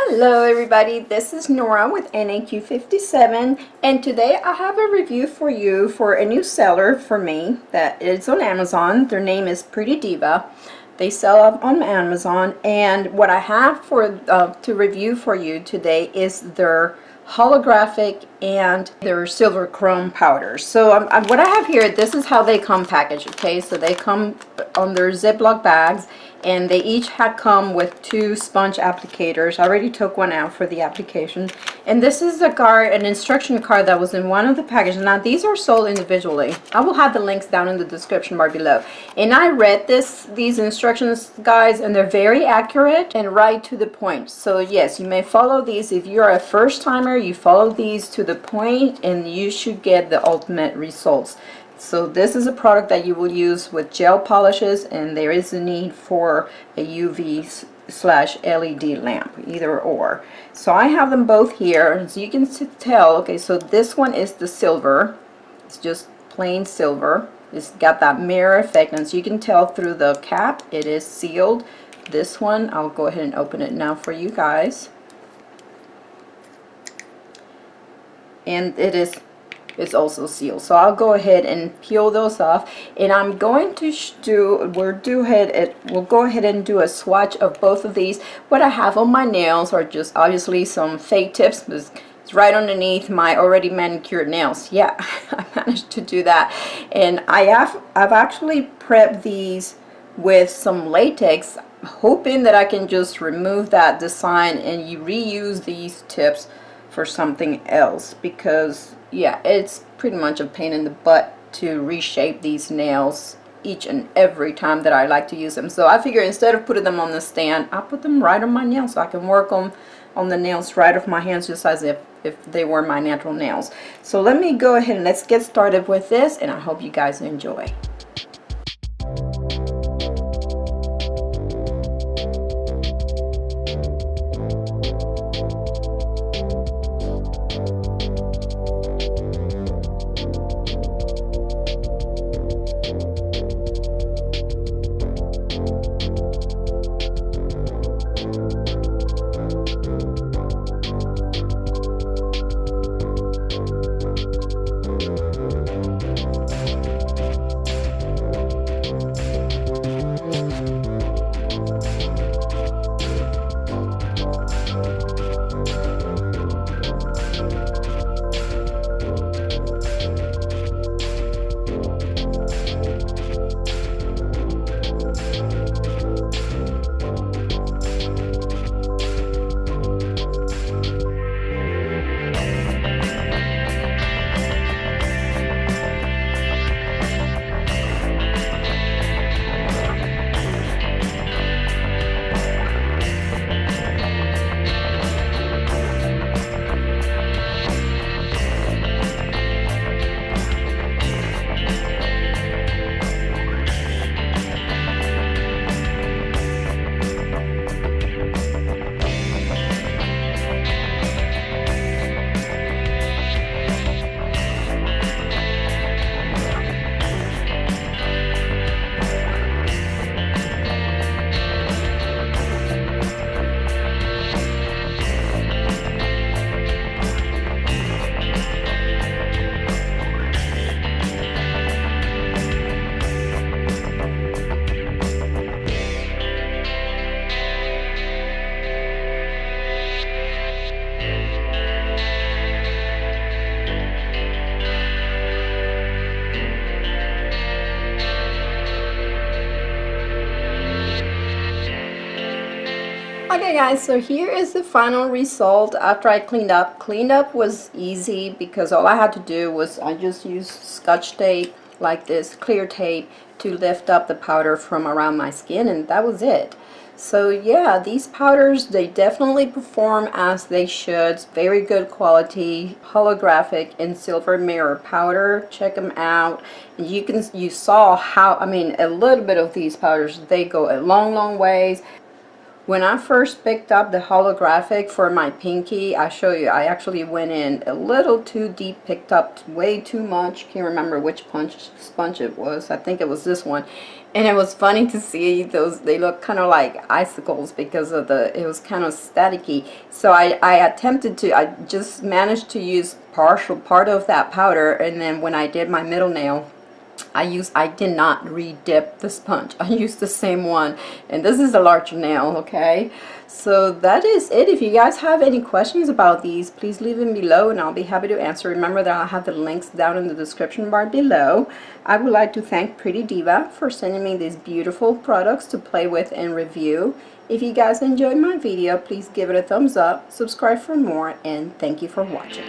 Hello everybody, this is Nora with NAQ57, and today I have a review for you for a new seller for me that is on Amazon. Their name is Pretty Diva. They sell on Amazon, and what I have for to review for you today is their holographic and their silver chrome powders. So what I have here, this is how they come packaged. Okay, so they come on their Ziploc bags, and they each had come with 2 sponge applicators. I already took one out for the application, and this is an instruction card that was in one of the packages. Now these are sold individually. I will have the links down in the description bar below, and I read these instructions, guys, and they're very accurate and right to the point. So yes, you may follow these. If you're a first timer, you follow these to the point and you should get the ultimate results. So this is a product that you will use with gel polishes, and there is a need for a UV/LED lamp, either or. So I have them both here, as you can tell. Okay, so this one is the silver. It's just plain silver. It's got that mirror effect, and as you can tell through the cap, it is sealed. This one, I'll go ahead and open it now for you guys. And it's also sealed. So I'll go ahead and peel those off, and I'm going to we'll go ahead and do a swatch of both of these. What I have on my nails are just obviously some fake tips. It's right underneath my already manicured nails. Yeah, I managed to do that. And I've actually prepped these with some latex, hoping that I can just remove that design and you reuse these tips for something else, because yeah, it's pretty much a pain in the butt to reshape these nails each and every time that I like to use them. So I figure instead of putting them on the stand, I put them right on my nails so I can work on the nails right off my hands, just as if they were my natural nails. So let me go ahead and let's get started with this, and I hope you guys enjoy. Okay guys, so here is the final result after I cleaned up. Cleaned up was easy because all I had to do was I just used Scotch tape like this, clear tape, to lift up the powder from around my skin, and that was it. So yeah, these powders, they definitely perform as they should. It's very good quality, holographic and silver mirror powder. Check them out. And you saw how, I mean, a little bit of these powders, they go a long ways. When I first picked up the holographic for my pinky, I show you, I actually went in a little too deep, picked up way too much. Can't remember which sponge it was. I think it was this one. And it was funny to see those, they look kind of like icicles because of it was kind of staticky. So I attempted to, I just managed to use part of that powder, and then when I did my middle nail, I did not re-dip the sponge. I used the same one, and this is a larger nail, okay? So that is it. If you guys have any questions about these, please leave them below and I'll be happy to answer. Remember that I'll have the links down in the description bar below. I would like to thank Pretty Diva for sending me these beautiful products to play with and review. If you guys enjoyed my video, please give it a thumbs up, subscribe for more, and thank you for watching.